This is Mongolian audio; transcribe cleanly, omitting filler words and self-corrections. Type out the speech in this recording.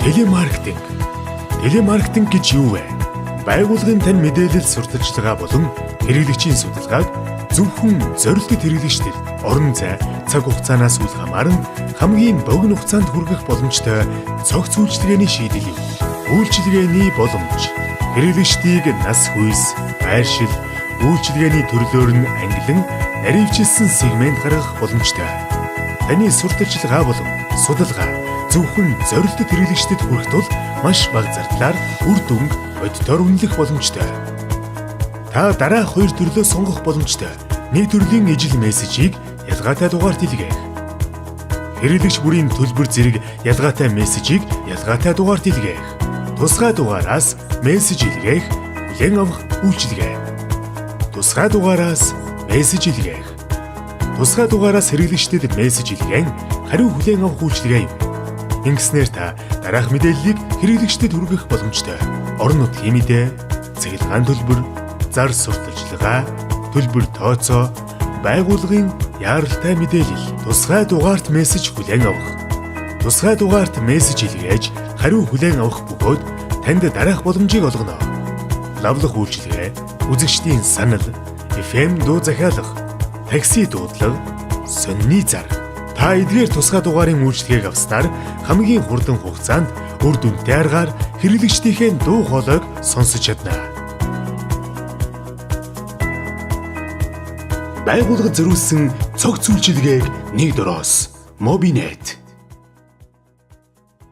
Телемаркетинг. Телемаркетинг гэж юу вэ? Байгууллагын тань мэдээлэл сурталчилгаа болон хэрэглэгчийн судалгааг зөвхөн зорилттой хэрэглэгчдэд орон зай, цаг хугацаанаас үл хамааран хамгийн богино хугацаанд хүргэх боломжтой цогц үйлчилгээний шийдэл юм. Үйлчилгээний боломж. Хэрэглэгчдийг нас хүйс, байршил, үйлчилгээний төрлөөр нь ангилан наривчилсан сегмент гаргах боломжтой. Таны сурталчилгаа болон судалгаа зөвхөн зорилттой хэрэглэгчдэд хүрэх тул маш бага зардлаар үр дүнг бодитоор үнэлэх боломжтой. Та дараах хоёр төрлөө сонгох боломжтой. Нэг төрлийн ижил мессежийг ялгаатай дугаарт илгээх. Хэрэглэгч бүрийн төлбөр зэрэг ялгаатай мессежийг ялгаатай дугаарт илгээх. Тусгай дугаараас мессеж илгээх, хүлээн авах үйлчилгээ. Тусгай дугаараас мессеж илгээх. Тусгай дугаараас хэрэглэгчдэд мессеж илгээн хариу хүлээн авах үйлчилгээ юм. Ингэснээр та дараах мэдээллийг хэрэглэгчдэд хүргэх боломжтой. Орон нутгийн мэдээ, цахилгаан төлбөр, зар сурталчилгаа, төлбөр тооцоо, байгууллагын яаралтай мэдээлэл, тусгай дугаарт мессеж хүлээн авах. Тусгай дугаарт мессеж илгээж хариу хүлээн авах бөгөөд танд дараах боломжийг олгоно. Лавлах үйлчилгээ, үзэгчдийн санал, FM дуу захиалга, такси дуудлага, сонины зар. Та эдгээр тусгай дугаарын үйлчилгээг авснаар хамгийн хурдан хугацаанд үр дүнтэй аргаар хэрэглэгчдийнхээ дуу хоолойг сонсож чадна. Байгууллага зориулсан цогц үйлчилгээг нэг дөрөөс Mobinet